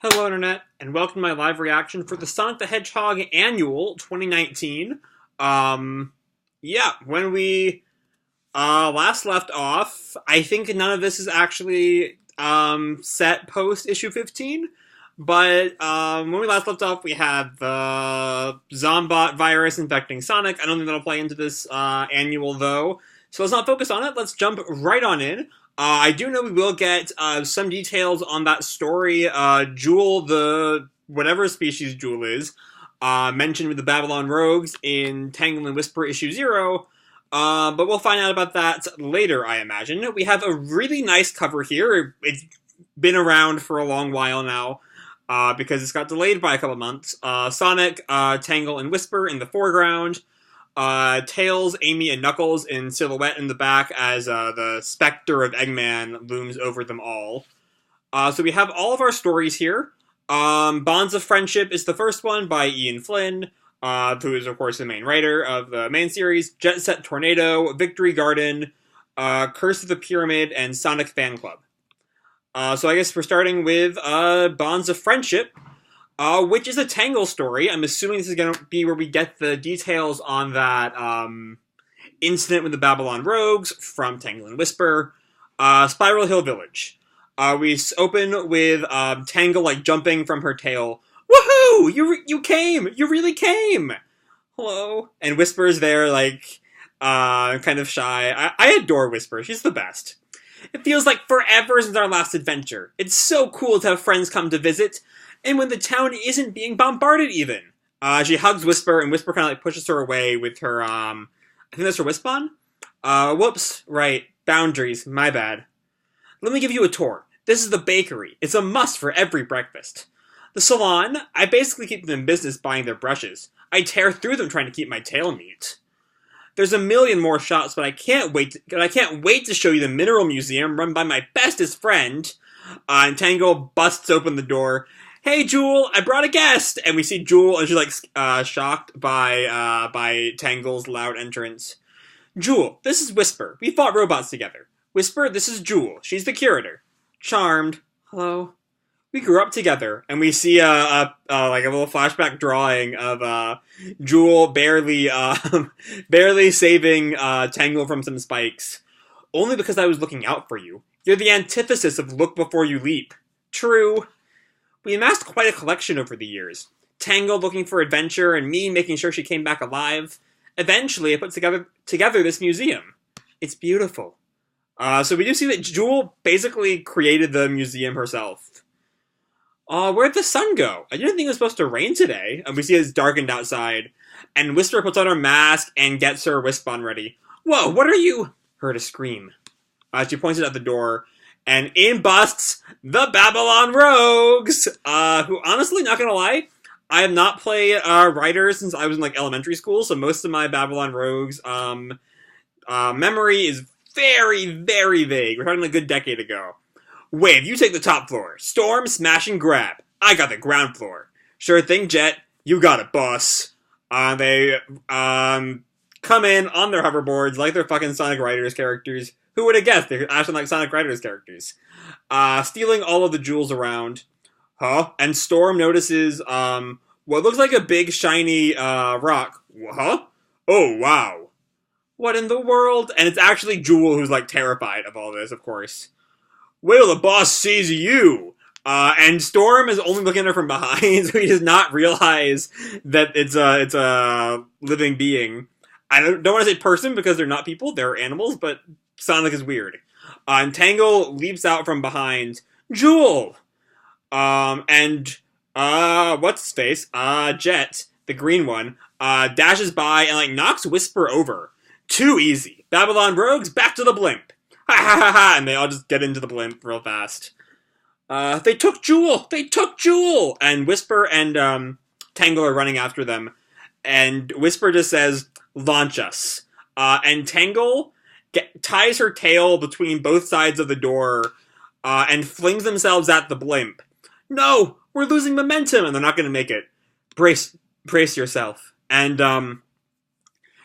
Hello Internet, and welcome to my live reaction for the Sonic the Hedgehog Annual 2019. When we last left off, I think none of this is actually set post issue 15, but when we last left off, we had the zombot virus infecting Sonic. I don't think that'll play into this annual, though, so let's not focus on it. Let's jump right on in. I do know we will get some details on that story. Jewel, the whatever species Jewel is, mentioned with the Babylon Rogues in Tangle Whisper issue 0, but we'll find out about that later, I imagine. We have a really nice cover here. It's been around for a long while now, because it's got delayed by a couple months. Sonic, Tangle, and Whisper in the foreground. Tails, Amy, and Knuckles in silhouette in the back as the specter of Eggman looms over them all. So we have all of our stories here. Bonds of Friendship is the first one by Ian Flynn, who is, of course, the main writer of the main series. Jet Set Tornado, Victory Garden, Curse of the Pyramid, and Sonic Fan Club. So I guess we're starting with Bonds of Friendship, which is a Tangle story. I'm assuming this is going to be where we get the details on that incident with the Babylon Rogues from Tangle and Whisper. Spiral Hill Village. We open with Tangle jumping from her tail. Woohoo! You came! You really came! Hello. And Whisper's there kind of shy. I adore Whisper. She's the best. It feels like forever since our last adventure. It's so cool to have friends come to visit. And when the town isn't being bombarded, even. She hugs Whisper, and Whisper kind of pushes her away with her, I think that's her Wispon? Whoops. Right. Boundaries. My bad. Let me give you a tour. This is the bakery. It's a must for every breakfast. The salon, I basically keep them in business buying their brushes. I tear through them trying to keep my tail neat. There's a million more shops, but I can't wait to show you the Mineral Museum run by my bestest friend. And Tangle busts open the door. Hey, Jewel, I brought a guest! And we see Jewel, and she's, shocked by Tangle's loud entrance. Jewel, this is Whisper. We fought robots together. Whisper, this is Jewel. She's the curator. Charmed. Hello. We grew up together, and we see a little flashback drawing of Jewel barely saving Tangle from some spikes. Only because I was looking out for you. You're the antithesis of look before you leap. True. We amassed quite a collection over the years. Tangle looking for adventure, and me making sure she came back alive. Eventually, I put together this museum. It's beautiful. So we do see that Jewel basically created the museum herself. Where'd the sun go? I didn't think it was supposed to rain today. And we see it's darkened outside. And Whisper puts on her mask and gets her Wispon ready. Whoa, what are you? Heard a scream. She points it at the door. And in busts the Babylon Rogues, who, honestly, not gonna lie, I have not played Riders since I was in, elementary school, so most of my Babylon Rogues memory is very, very vague. We're talking a good decade ago. Wave, you take the top floor. Storm, smash, and grab. I got the ground floor. Sure thing, Jet. You got it, boss. They come in on their hoverboards like they're fucking Sonic Riders characters. Who would have guessed they're actually like Sonic Riders characters? Stealing all of the jewels around. Huh? And Storm notices, what looks like a big, shiny, rock. Huh? Oh, wow. What in the world? And it's actually Jewel who's, terrified of all this, of course. Wait till the boss sees you! And Storm is only looking at her from behind, so he does not realize that it's a living being. I don't want to say person, because they're not people, they're animals, but Sonic is weird. And Tangle leaps out from behind. Jewel! What's his face? Jet, the green one, dashes by and, knocks Whisper over. Too easy. Babylon Rogues, back to the blimp. Ha ha ha ha! And they all just get into the blimp real fast. They took Jewel! They took Jewel! And Whisper and, Tangle are running after them. And Whisper just says, launch us. And Tangle ties her tail between both sides of the door, and flings themselves at the blimp. No! We're losing momentum! And they're not gonna make it. Brace yourself.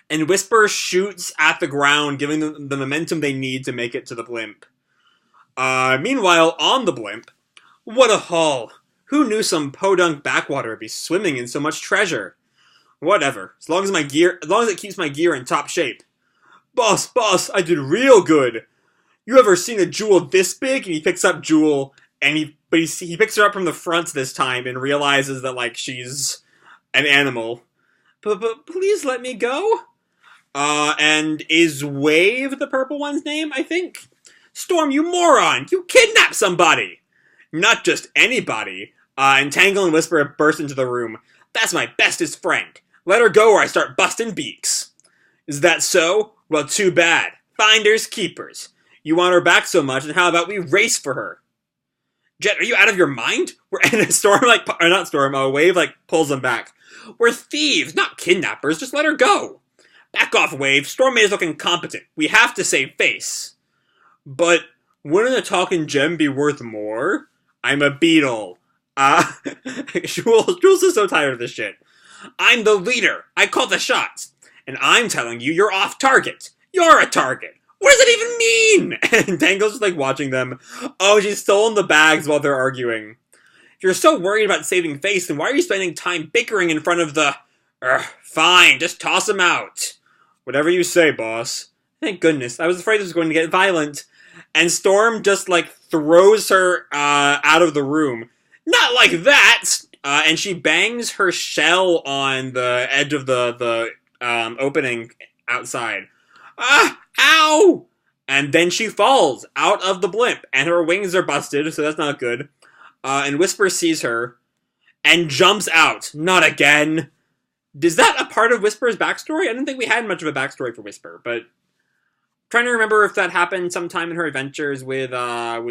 And Whisper shoots at the ground, giving them the momentum they need to make it to the blimp. Meanwhile, on the blimp, what a haul! Who knew some podunk backwater would be swimming in so much treasure? Whatever, as long as it keeps my gear in top shape. Boss, I did real good. You ever seen a jewel this big? And he picks up Jewel, and he picks her up from the front this time and realizes that, like, she's an animal. But please let me go? And is Wave the purple one's name, I think? Storm, you moron! You kidnapped somebody! Not just anybody. And Tangle and Whisper burst into the room. That's my bestest friend. Let her go or I start busting beaks. Is that so? Well, too bad. Finders keepers. You want her back so much, and how about we race for her? Jet, are you out of your mind? Wave, pulls them back. We're thieves, not kidnappers. Just let her go. Back off, Wave. Storm is looking competent. We have to save face. But wouldn't a talking gem be worth more? I'm a beetle. Jules is so tired of this shit. I'm the leader. I call the shots. And I'm telling you, you're off target. You're a target. What does it even mean? And Tangle's just watching them. Oh, she's stolen the bags while they're arguing. If you're so worried about saving face, then why are you spending time bickering in front of the... Fine, just toss him out. Whatever you say, boss. Thank goodness. I was afraid this was going to get violent. And Storm just, throws her out of the room. Not like that! And she bangs her shell on the edge of the opening outside. Ow! And then she falls out of the blimp, and her wings are busted, so that's not good. And Whisper sees her, and jumps out. Not again! Is that a part of Whisper's backstory? I didn't think we had much of a backstory for Whisper, but... trying to remember if that happened sometime in her adventures with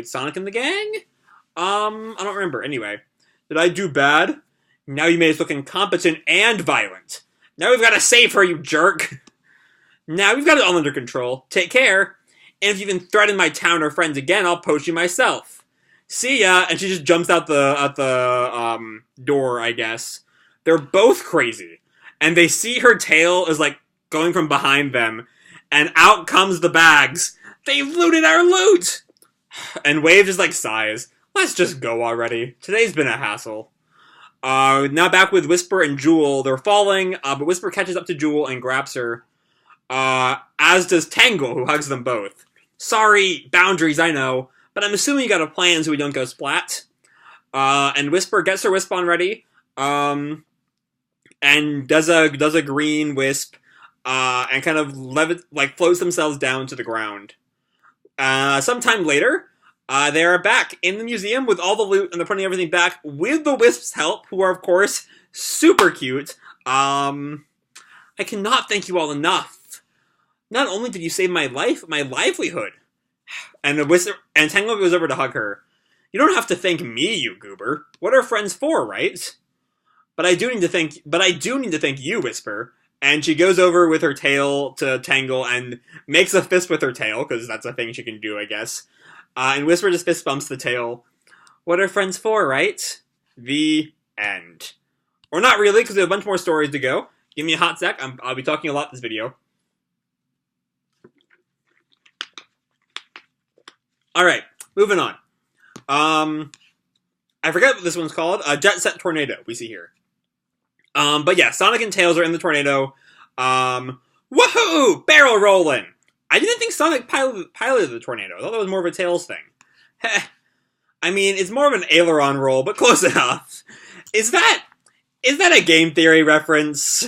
Sonic and the gang? I don't remember. Anyway. Did I do bad? Now you made us look incompetent and violent. Now we've got to save her, you jerk! Now we've got it all under control. Take care. And if you even threaten my town or friends again, I'll poach you myself. See ya! And she just jumps out the door, I guess. They're both crazy. And they see her tail is, going from behind them. And out comes the bags. They've looted our loot! And Wave just, sighs. Let's just go already. Today's been a hassle. Now back with Whisper and Jewel. They're falling, but Whisper catches up to Jewel and grabs her. As does Tangle, who hugs them both. Sorry, boundaries, I know. But I'm assuming you got a plan so we don't go splat. And Whisper gets her wisp on ready. And does a green wisp. And kind of floats themselves down to the ground. Sometime later, they are back in the museum with all the loot, and they're putting everything back with the Wisp's help, who are, of course, super cute. I cannot thank you all enough. Not only did you save my life, my livelihood. And Tangle goes over to hug her. You don't have to thank me, you goober. What are friends for, right? But I do need to thank you, Whisper. And she goes over with her tail to Tangle and makes a fist with her tail, because that's a thing she can do, I guess. And Whisper just fist bumps the tail. What are friends for, right? The end. Or not really, because we have a bunch more stories to go. Give me a hot sec. I'll be talking a lot this video. Alright, moving on. I forget what this one's called. Jet Set Tornado, we see here. But yeah, Sonic and Tails are in the tornado. Woohoo! Barrel rolling! I didn't think Sonic piloted the tornado. I thought that was more of a Tails thing. Heh. I mean, it's more of an aileron roll, but close enough. Is that a game theory reference?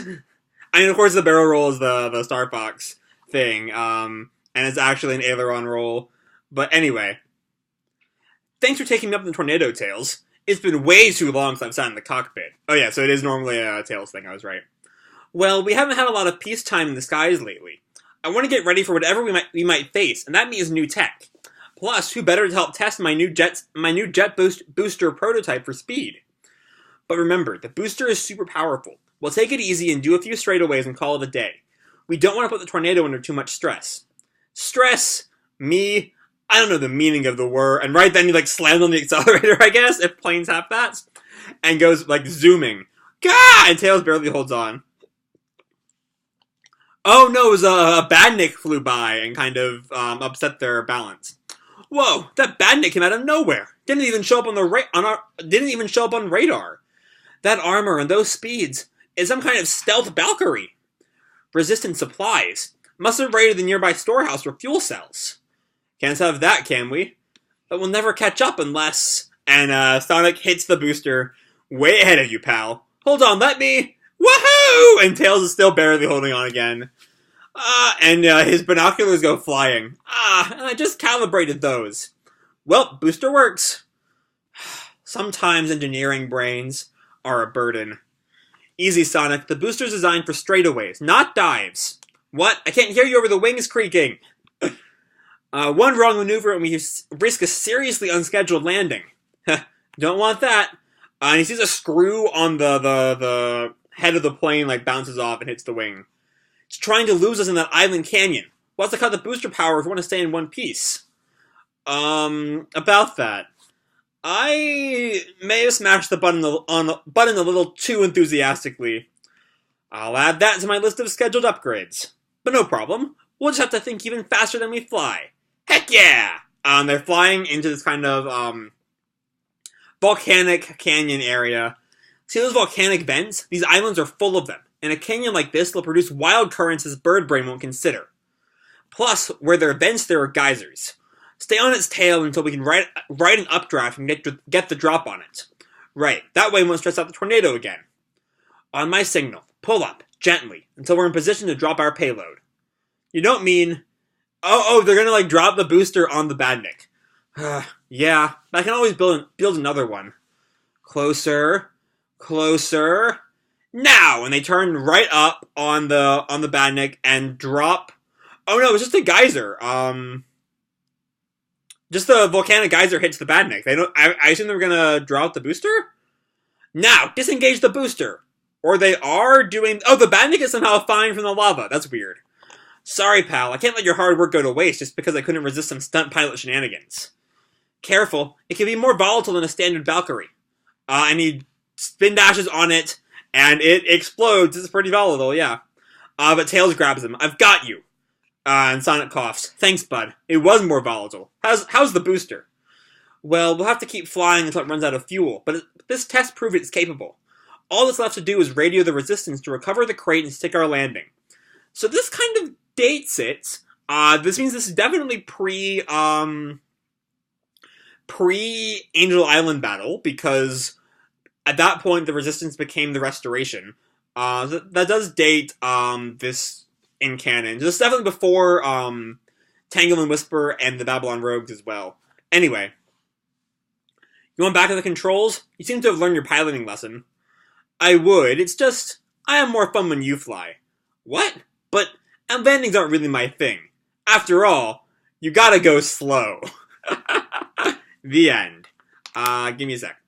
I mean, of course, the barrel roll is the Star Fox thing, and it's actually an aileron roll. But anyway, thanks for taking me up in the tornado, Tails. It's been way too long since I've sat in the cockpit. Oh yeah, so it is normally a Tails thing, I was right. Well, we haven't had a lot of peacetime in the skies lately. I want to get ready for whatever we might face, and that means new tech. Plus, who better to help test my new jet booster prototype for speed? But remember, the booster is super powerful. We'll take it easy and do a few straightaways and call it a day. We don't want to put the tornado under too much stress. Stress? Me? I don't know the meaning of the word. And right then he slams on the accelerator, I guess, if planes have that. And goes, zooming. Gah! And Tails barely holds on. Oh no, it was a badnik flew by and kind of upset their balance. Whoa, that bandit came out of nowhere. Didn't even show up didn't even show up on radar. That armor and those speeds is some kind of stealth Valkyrie. Resistant supplies. Must have raided the nearby storehouse for fuel cells. Can't have that, can we? But we'll never catch up unless... And Sonic hits the booster way ahead of you, pal. Hold on, let me... Woohoo! And Tails is still barely holding on again. And his binoculars go flying. I just calibrated those. Well, booster works. Sometimes engineering brains are a burden. Easy, Sonic. The booster's designed for straightaways, not dives. What? I can't hear you over the wings creaking. One wrong maneuver and we risk a seriously unscheduled landing. Don't want that. And he sees a screw on the head of the plane like bounces off and hits the wing. It's trying to lose us in that island canyon. We'll have to cut the booster power if we want to stay in one piece. About that. I may have smashed the button a little too enthusiastically. I'll add that to my list of scheduled upgrades. But no problem. We'll just have to think even faster than we fly. Heck yeah! They're flying into this kind of, volcanic canyon area. See those volcanic vents? These islands are full of them. In a canyon like this, they'll produce wild currents his bird brain won't consider. Plus, where there are vents, there are geysers. Stay on its tail until we can ride an updraft and get the drop on it. Right, that way we won't stress out the tornado again. On my signal, pull up, gently, until we're in position to drop our payload. You don't mean... Oh, they're gonna, drop the booster on the Badnik. Yeah, but I can always build another one. Closer. Now! And they turn right up on the Badnik and drop... Oh no, it's just a geyser. Just the volcanic geyser hits the Badnik. I assume they're gonna drop the booster? Now, disengage the booster. Or they are doing... Oh, the Badnik is somehow fine from the lava. That's weird. Sorry, pal. I can't let your hard work go to waste just because I couldn't resist some stunt pilot shenanigans. Careful. It can be more volatile than a standard Valkyrie. And he spin dashes on it, and it explodes. It's pretty volatile, yeah. But Tails grabs him. I've got you. And Sonic coughs. Thanks, bud. It was more volatile. How's the booster? Well, we'll have to keep flying until it runs out of fuel, but this test proved it's capable. All that's left to do is radio the resistance to recover the crate and stick our landing. So this kind of dates it. This means this is definitely pre-Angel Island battle, because at that point the resistance became the restoration. That does date this in canon. This is definitely before Tangle Whisper and the Babylon Rogues as well. Anyway, you want back to the controls? You seem to have learned your piloting lesson. I would. It's just, I have more fun when you fly. What? But landings aren't really my thing. After all, you gotta go slow. The end. Give me a sec.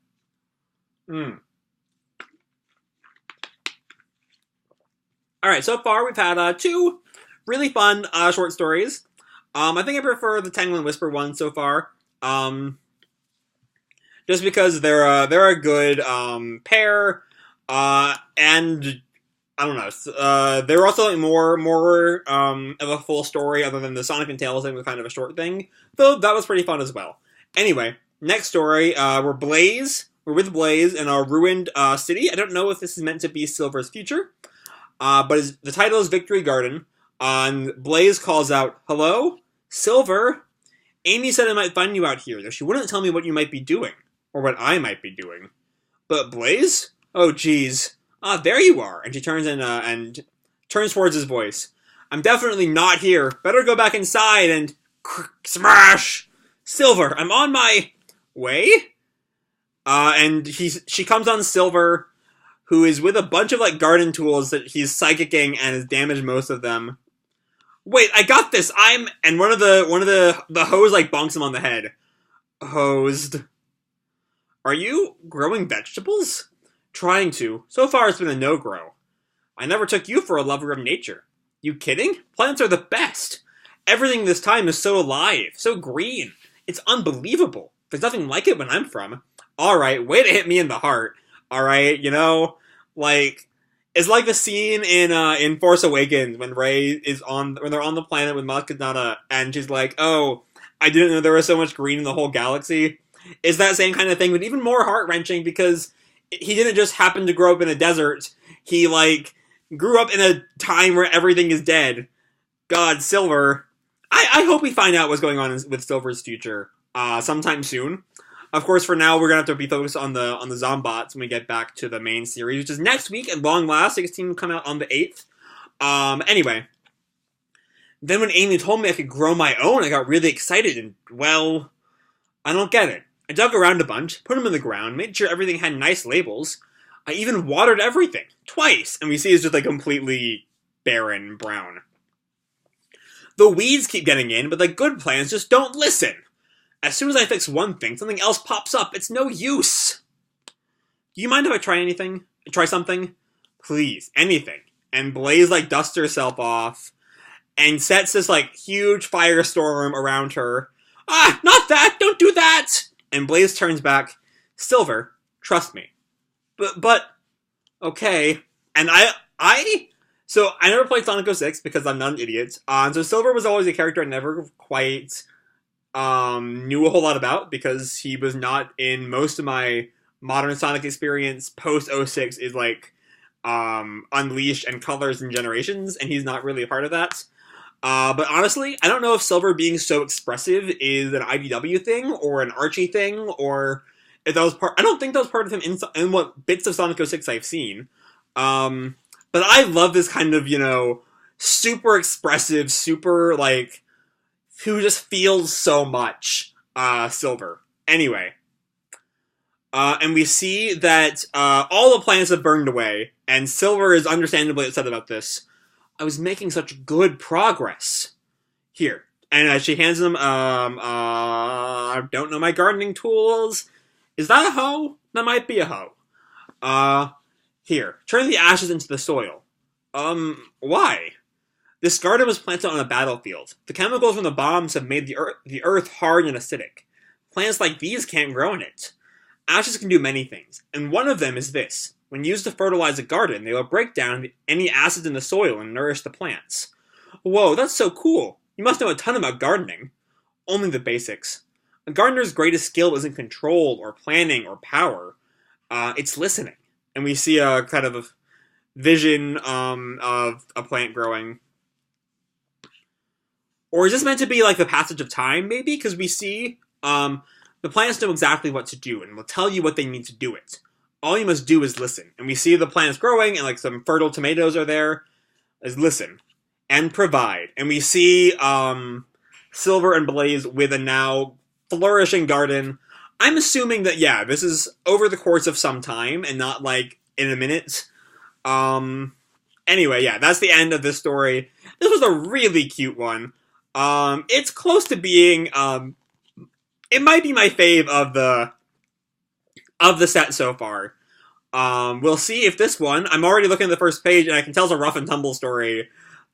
Alright, so far we've had two really fun short stories. I think I prefer the Tangle Whisper one so far. Just because they're a good pair, and I don't know. They're also more of a full story other than the Sonic and Tails thing was kind of a short thing. Though that was pretty fun as well. Anyway, next story. We're with Blaze in a ruined city. I don't know if this is meant to be Silver's future, but the title is Victory Garden. Blaze calls out, "Hello, Silver. Amy said I might find you out here, though she wouldn't tell me what you might be doing or what I might be doing." But Blaze? Oh, geez. There you are. And she turns and turns towards his voice. "I'm definitely not here. Better go back inside and smash! Silver, I'm on my way." And she comes on Silver, who is with a bunch of garden tools that he's psychicking and has damaged most of them. "Wait, I got this. And one of the hoes bonks him on the head. Hosed. "Are you growing vegetables?" "Trying to. So far it's been a no-grow." "I never took you for a lover of nature." "You kidding? Plants are the best. Everything this time is so alive, so green. It's unbelievable. There's nothing like it when I'm from." "Alright, way to hit me in the heart. Alright, it's like the scene in Force Awakens when when they're on the planet with Maz Kanata, and she's like, "Oh, I didn't know there was so much green in the whole galaxy. It's that same kind of thing, but even more heart-wrenching because he didn't just happen to grow up in a desert. He, like, grew up in a time where everything is dead. God, Silver. I hope we find out what's going on with Silver's future sometime soon. Of course, for now, we're going to have to be focused on the zombots when we get back to the main series, which is next week at long last. 16 will come out on the 8th. Anyway. Then when Amy told me I could grow my own, I got really excited, and, well, I don't get it. I dug around a bunch, put them in the ground, made sure everything had nice labels. I even watered everything, twice, and we see it's just, like, completely barren brown. The weeds keep getting in, but the good plants just don't listen. As soon as I fix one thing, something else pops up. It's no use. Do you mind if I try anything? Try something? Please, anything. And Blaze, like, dusts herself off and sets this, like, huge firestorm around her. Ah, not that! Don't do that! And Blaze turns back. Silver, trust me. But, okay. And so I never played Sonic 06 because I'm not an idiot. So Silver was always a character I never quite knew a whole lot about because he was not in most of my modern Sonic experience. Post 06 is like Unleashed and Colors and Generations, and he's not really a part of that. But honestly, I don't know if Silver being so expressive is an IDW thing or an Archie thing, or if that was part. I don't think that was part of him in what bits of Sonic 06 I've seen. But I love this kind of, super expressive, super, like, who just feels so much, Silver. Anyway. And we see that, all the planets have burned away, and Silver is understandably upset about this. I was making such good progress. Here. And she hands him, I don't know my gardening tools. Is that a hoe? That might be a hoe. Here. Turn the ashes into the soil. Why? This garden was planted on a battlefield. The chemicals from the bombs have made the earth hard and acidic. Plants like these can't grow in it. Ashes can do many things, and one of them is this. When used to fertilize a garden, they will break down any acids in the soil and nourish the plants. Whoa, that's so cool. You must know a ton about gardening. Only the basics. A gardener's greatest skill isn't control or planning or power. It's listening. And we see a kind of a vision of a plant growing. Or is this meant to be like the passage of time, maybe? Because we see the plants know exactly what to do and will tell you what they need to do it. All you must do is listen. And we see the plants growing and like some fertile tomatoes are there. Is listen and provide. And we see Silver and Blaze with a now flourishing garden. I'm assuming that, yeah, this is over the course of some time and not like in a minute. Anyway, yeah, that's the end of this story. This was a really cute one. It's close to being, it might be my fave of the set so far. We'll see if this one, I'm already looking at the first page and I can tell it's a rough and tumble story.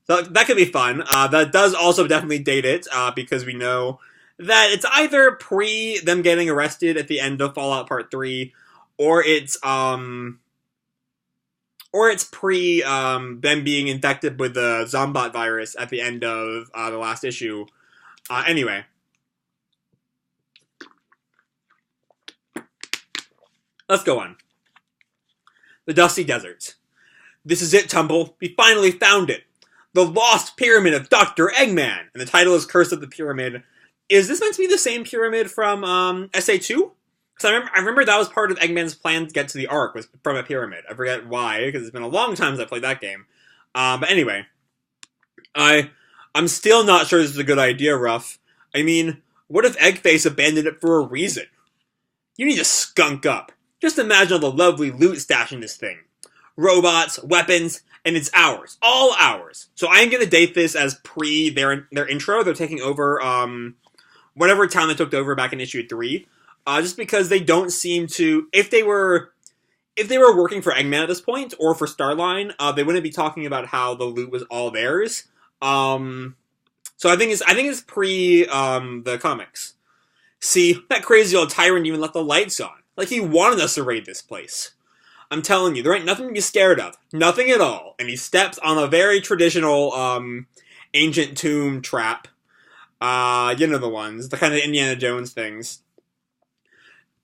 So that could be fun. That does also definitely date it, because we know that it's either pre them getting arrested at the end of Fallout Part 3, or it's pre them being infected with the zombot virus at the end of the last issue. Anyway. Let's go on. The Dusty Desert. This is it, Tumble. We finally found it. The Lost Pyramid of Dr. Eggman. And the title is Curse of the Pyramid. Is this meant to be the same pyramid from SA2? Because I remember that was part of Eggman's plan to get to the Ark, was from a pyramid. I forget why, because it's been a long time since I played that game. But anyway. I'm still not sure this is a good idea, Ruff. I mean, what if Eggface abandoned it for a reason? You need to skunk up. Just imagine all the lovely loot stashed in this thing. Robots, weapons, and it's ours. All ours. So I'm going to date this as pre their intro. They're taking over whatever town they took over back in issue 3. Just because they don't seem to... If they were working for Eggman at this point, or for Starline, they wouldn't be talking about how the loot was all theirs. So I think it's pre the comics. See, that crazy old tyrant even left the lights on. Like he wanted us to raid this place. I'm telling you, there ain't nothing to be scared of. Nothing at all. And he steps on a very traditional, ancient tomb trap. You know the ones, the kind of Indiana Jones things.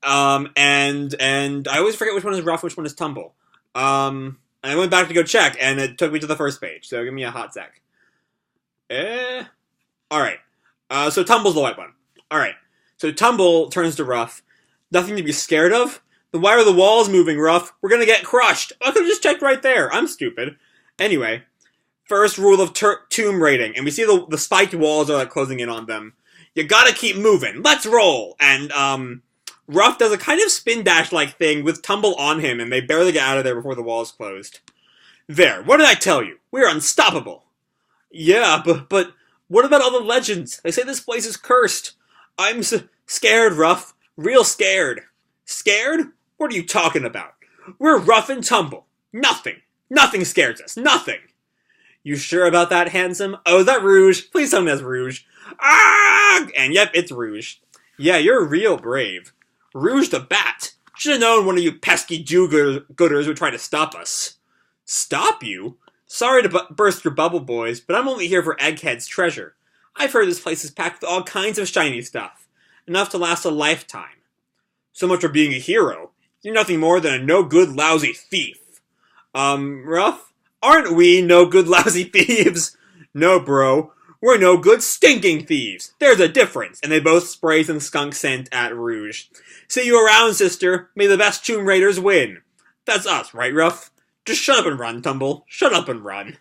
And I always forget which one is Rough, which one is Tumble. And I went back to go check, and it took me to the first page. So give me a hot sec. All right. So Tumble's the white one. All right. So Tumble turns to Rough. Nothing to be scared of. Then why are the walls moving, Rough? We're gonna get crushed. I could have just checked right there. I'm stupid. Anyway, first rule of tomb raiding, and we see the spiked walls are like closing in on them. You gotta keep moving. Let's roll. And Rough does a kind of spin dash like thing with Tumble on him, and they barely get out of there before the walls closed. There. What did I tell you? We're unstoppable. Yeah, but what about all the legends? They say this place is cursed. I'm scared, Rough. Real scared. Scared? What are you talking about? We're Rough and Tumble. Nothing. Nothing scares us. Nothing. You sure about that, handsome? Oh, is that Rouge? Please tell me that's Rouge. Ah! And yep, it's Rouge. Yeah, you're real brave. Rouge the Bat. Should have known one of you pesky do-gooders would try to stop us. Stop you? Sorry to burst your bubble, boys, but I'm only here for Egghead's treasure. I've heard this place is packed with all kinds of shiny stuff. Enough to last a lifetime. So much for being a hero. You're nothing more than a no-good, lousy thief. Rough? Aren't we no-good, lousy thieves? No, bro. We're no-good, stinking thieves. There's a difference. And they both spray some skunk scent at Rouge. See you around, sister. May the best Tomb Raiders win. That's us, right, Rough? Just shut up and run, Tumble. Shut up and run.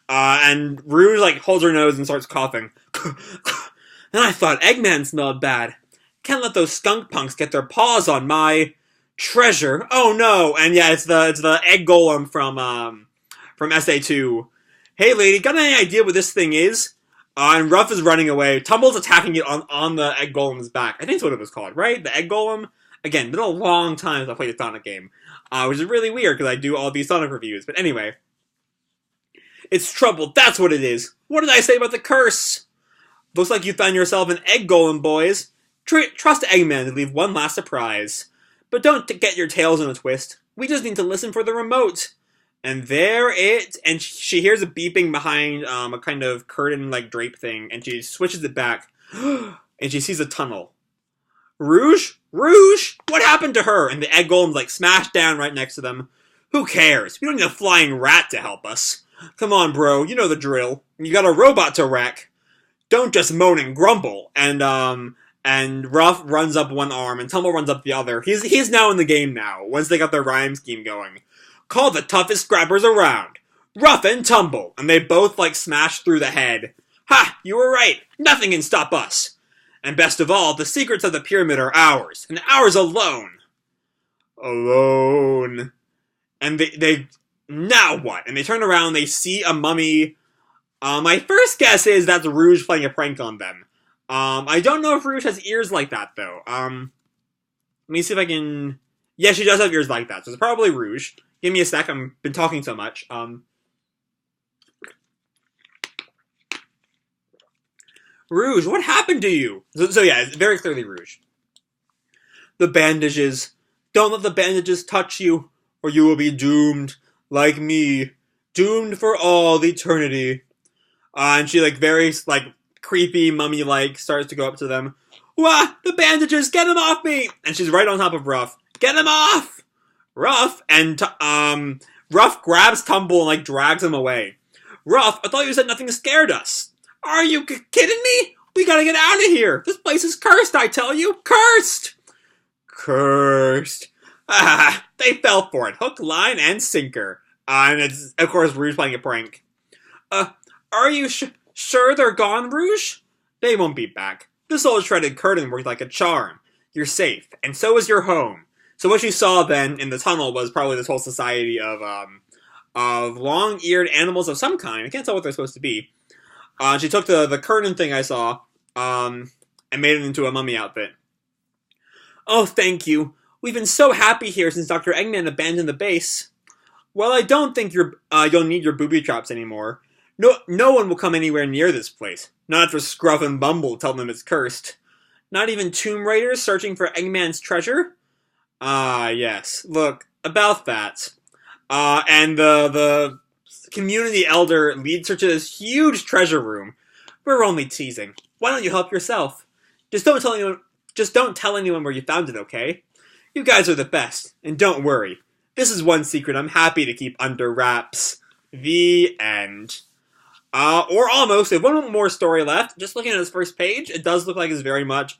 And Rouge, like, holds her nose and starts coughing. And I thought Eggman smelled bad. Can't let those skunk punks get their paws on my treasure. Oh no! And yeah, it's the egg golem from SA2. Hey lady, got any idea what this thing is? And Rough is running away. Tumble's attacking it on the egg golem's back. I think that's what it was called, right? The egg golem? Again, been a long time since I played a Sonic game. Which is really weird because I do all these Sonic reviews. But anyway. It's trouble, that's what it is. What did I say about the curse? Looks like you found yourself an egg golem, boys. Trust Eggman to leave one last surprise. But don't get your tails in a twist. We just need to listen for the remote. And there and she hears a beeping behind a kind of curtain-like drape thing, and she switches it back, and she sees a tunnel. Rouge? Rouge? What happened to her? And the egg golem's like smashed down right next to them. Who cares? We don't need a flying rat to help us. Come on, bro, you know the drill. You got a robot to wreck. Don't just moan and grumble. And Rough runs up one arm, and Tumble runs up the other. He's now in the game now, once they got their rhyme scheme going. Call the toughest scrappers around. Rough and Tumble. And they both, like, smash through the head. Ha! You were right. Nothing can stop us. And best of all, the secrets of the pyramid are ours. And ours alone. Alone. And they now what? And they turn around, they see a mummy. My first guess is that's Rouge playing a prank on them. I don't know if Rouge has ears like that, though. Let me see if I can... Yeah, she does have ears like that, so it's probably Rouge. Give me a sec, I've been talking so much. Rouge, what happened to you? So yeah, it's very clearly Rouge. The bandages. Don't let the bandages touch you, or you will be doomed, like me. Doomed for all eternity. And she, like, very, like, creepy, mummy-like, starts to go up to them. Wah! The bandages! Get them off me! And she's right on top of Rough. Get them off! Rough! And, Rough grabs Tumble and, like, drags him away. Rough, I thought you said nothing scared us. Are you kidding me? We gotta get out of here! This place is cursed, I tell you! Cursed! Cursed. Ah, they fell for it. Hook, line, and sinker. And it's, of course, Rouge playing a prank. Are you sure they're gone, Rouge? They won't be back. This old shredded curtain worked like a charm. You're safe, and so is your home. So what you saw then in the tunnel was probably this whole society of long-eared animals of some kind. I can't tell what they're supposed to be. She took the curtain thing I saw, and made it into a mummy outfit. Oh, thank you. We've been so happy here since Dr. Eggman abandoned the base. Well, I don't think you'll need your booby traps anymore. No one will come anywhere near this place. Not after Scruff and Bumble tell them it's cursed. Not even Tomb Raiders searching for Eggman's treasure? Ah, yes. Look, about that. And the community elder leads her to this huge treasure room. We're only teasing. Why don't you help yourself? Just don't tell anyone. Just don't tell anyone where you found it, okay? You guys are the best, and don't worry. This is one secret I'm happy to keep under wraps. The end. Or almost. We have one more story left. Just looking at this first page, it does look like it's very much,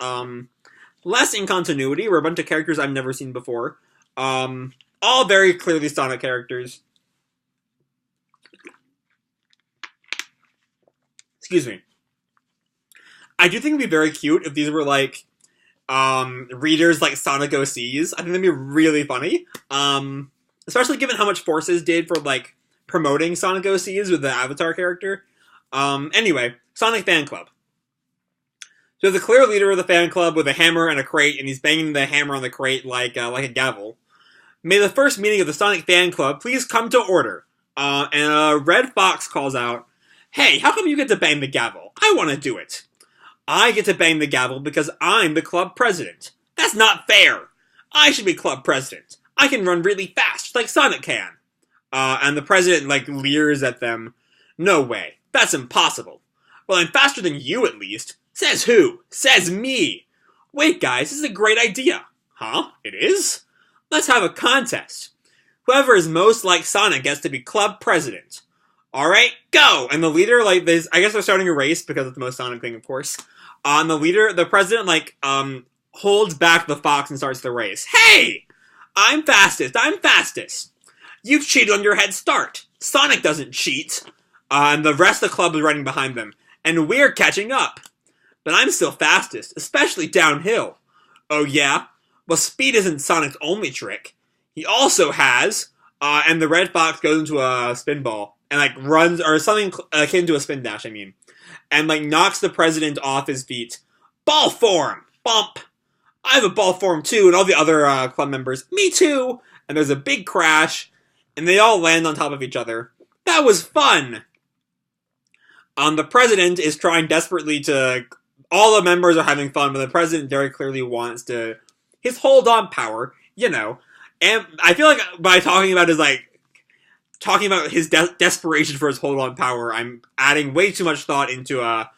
less in continuity. We're a bunch of characters I've never seen before. All very clearly Sonic characters. Excuse me. I do think it'd be very cute if these were, like, readers like Sonic OCs. I think that'd be really funny. Especially given how much Forces did for, like, promoting Sonic OCs with the Avatar character. Anyway, Sonic Fan Club. So the clear leader of the fan club with a hammer and a crate, and he's banging the hammer on the crate like a gavel. May the first meeting of the Sonic Fan Club please come to order. And a red fox calls out, "Hey, how come you get to bang the gavel? I want to do it." "I get to bang the gavel because I'm the club president." "That's not fair. I should be club president. I can run really fast, like Sonic can." And the president, like, leers at them. "No way. That's impossible." "Well, I'm faster than you, at least." "Says who?" "Says me." "Wait, guys, this is a great idea." "Huh? It is?" "Let's have a contest. Whoever is most like Sonic gets to be club president." "Alright, go!" And the leader, like, this, I guess they're starting a race because it's the most Sonic thing, of course. And the president, like, holds back the fox and starts the race. "Hey! I'm fastest! I'm fastest!" "You've cheated on your head start. Sonic doesn't cheat." And the rest of the club is running behind them. "And we're catching up." "But I'm still fastest, especially downhill." "Oh yeah? Well, speed isn't Sonic's only trick. He also has," and the red fox goes into a spinball, and, like, runs, or something akin to a spin dash, I mean, and, like, knocks the president off his feet. "Ball form! Bump! I have a ball form too," and all the other club members, "Me too!" And there's a big crash, and they all land on top of each other. That was fun! The president is trying desperately to... All the members are having fun, but the president very clearly wants to... His hold-on power, you know. And I feel like by talking about his, like... Talking about his desperation for his hold-on power, I'm adding way too much thought into a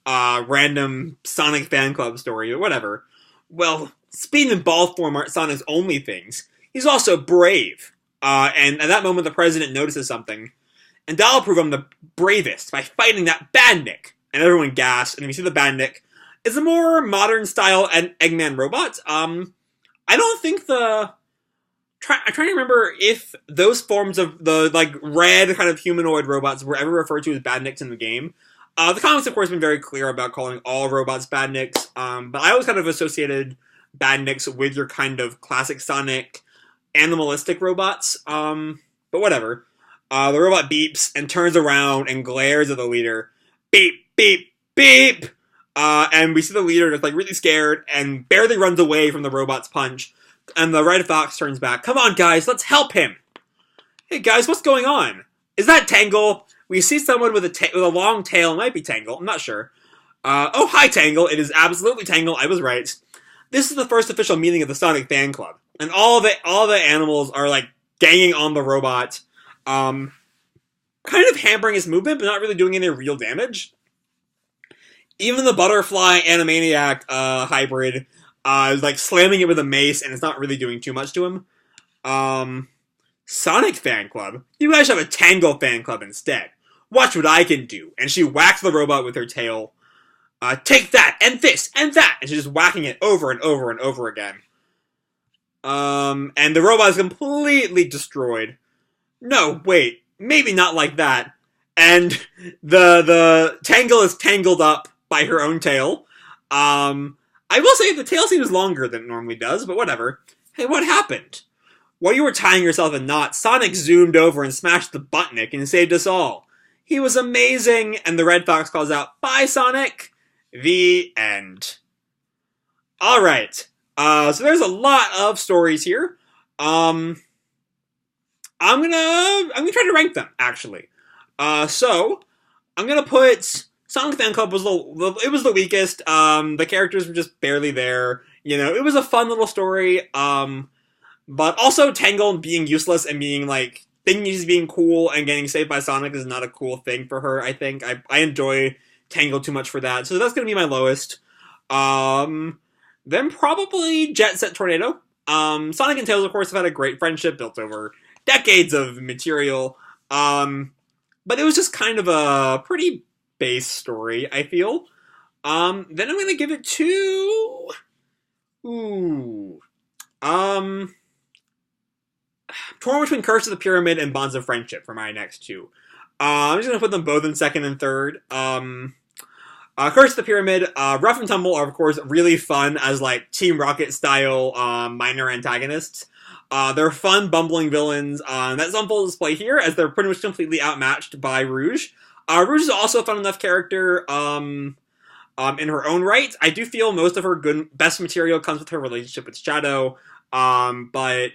random Sonic fan club story, but whatever. Well, speed and ball form aren't Sonic's only things. He's also brave. And at that moment, the president notices something. "And I'll prove I'm the bravest by fighting that badnik." And everyone gasps, and we see the badnik. It's a more modern-style Eggman robot. I don't think I'm trying to remember if those forms of the, like, red kind of humanoid robots were ever referred to as badniks in the game. The comics, of course, have been very clear about calling all robots badniks, but I always kind of associated badniks with your kind of classic Sonic animalistic robots, but whatever. The robot beeps and turns around and glares at the leader. Beep, beep, beep! And we see the leader just, like, really scared and barely runs away from the robot's punch. And the red fox turns back. "Come on, guys, let's help him!" "Hey, guys, what's going on?" "Is that Tangle?" We see someone with a long tail. It might be Tangle. I'm not sure. "Oh, hi, Tangle. It is absolutely Tangle. I was right." This is the first official meeting of the Sonic Fan Club. And all the animals are, like, ganging on the robot. Kind of hampering his movement, but not really doing any real damage. Even the butterfly Animaniac hybrid is, like, slamming it with a mace, and it's not really doing too much to him. Sonic Fan Club? You guys have a Tangle Fan Club instead. Watch what I can do. And she whacks the robot with her tail. Take that, and this, and that! And she's just whacking it over and over and over again. And the robot is completely destroyed. No, wait. Maybe not like that. And the Tangle is tangled up by her own tail. I will say the tail seems longer than it normally does, but whatever. Hey, what happened? While you were tying yourself in knots, Sonic zoomed over and smashed the Buttnik and saved us all. He was amazing, and the red fox calls out, "Bye, Sonic!" The end. Alright. So there's a lot of stories here. I'm gonna try to rank them, actually. So I'm gonna put Sonic Fan Club was the weakest. The characters were just barely there. You know, it was a fun little story. But also Tangle being useless and being, like, thinking she's being cool and getting saved by Sonic is not a cool thing for her, I think. I enjoy Tangle too much for that. So that's going to be my lowest. Then probably Jet Set Tornado. Sonic and Tails, of course, have had a great friendship built over decades of material. But it was just kind of a pretty base story, I feel. Then I'm going to give it to... torn between Curse of the Pyramid and Bonds of Friendship for my next two. I'm just going to put them both in second and third. Curse of the Pyramid, Rough and Tumble are, of course, really fun as, like, Team Rocket-style minor antagonists. They're fun, bumbling villains. That's on full display here, as they're pretty much completely outmatched by Rouge. Rouge is also a fun enough character in her own right. I do feel most of her best material comes with her relationship with Shadow, but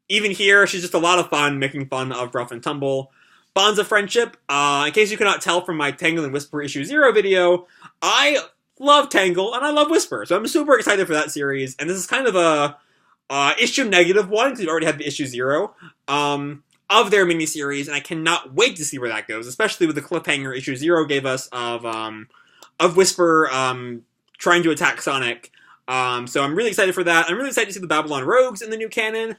even here, she's just a lot of fun, making fun of Rough and Tumble. Bonds of Friendship, in case you cannot tell from my Tangle and Whisper issue 0 video, I love Tangle and I love Whisper, so I'm super excited for that series, and this is kind of a issue negative one, because we've already had the issue 0 of their miniseries, and I cannot wait to see where that goes, especially with the cliffhanger issue 0 gave us of Whisper trying to attack Sonic. So I'm really excited for that. I'm really excited to see the Babylon Rogues in the new canon.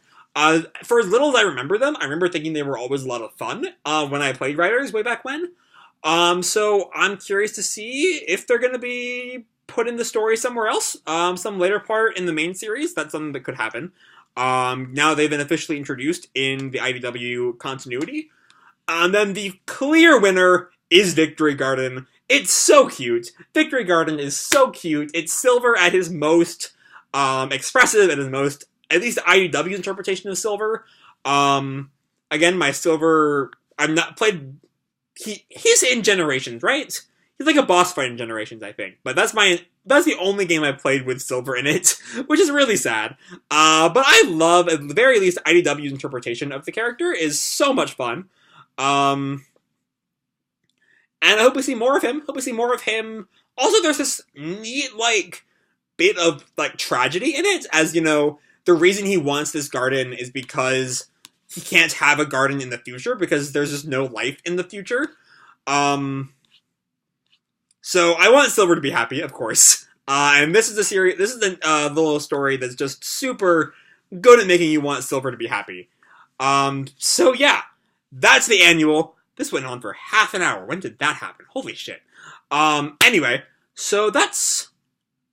For as little as I remember them, I remember thinking they were always a lot of fun when I played Riders way back when. So I'm curious to see if they're going to be put in the story somewhere else, some later part in the main series. That's something that could happen. Now they've been officially introduced in the IDW continuity. And then the clear winner is Victory Garden. It's so cute. Victory Garden is so cute. It's Silver at his most expressive, at his most, at least IDW's interpretation of Silver. Again, my Silver, I'm not played, he's in Generations, right? He's like a boss fight in Generations, I think. But that's the only game I've played with Silver in it, which is really sad. But I love, at the very least, IDW's interpretation of the character is so much fun. And I hope we see more of him. Also, there's this neat, like, bit of, like, tragedy in it, as, you know, the reason he wants this garden is because he can't have a garden in the future, because there's just no life in the future. So I want Silver to be happy, of course. And this is a little story that's just super good at making you want Silver to be happy. So yeah, that's the annual. This went on for half an hour. When did that happen? Holy shit. Anyway, so that's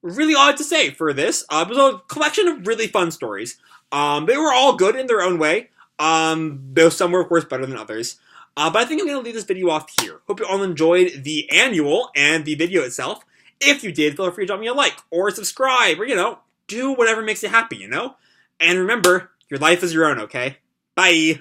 really all I have to say for this. It was a collection of really fun stories. They were all good in their own way. Though some were, of course, better than others. But I think I'm going to leave this video off here. Hope you all enjoyed the annual and the video itself. If you did, feel free to drop me a like or subscribe or, you know, do whatever makes you happy, you know? And remember, your life is your own, okay? Bye!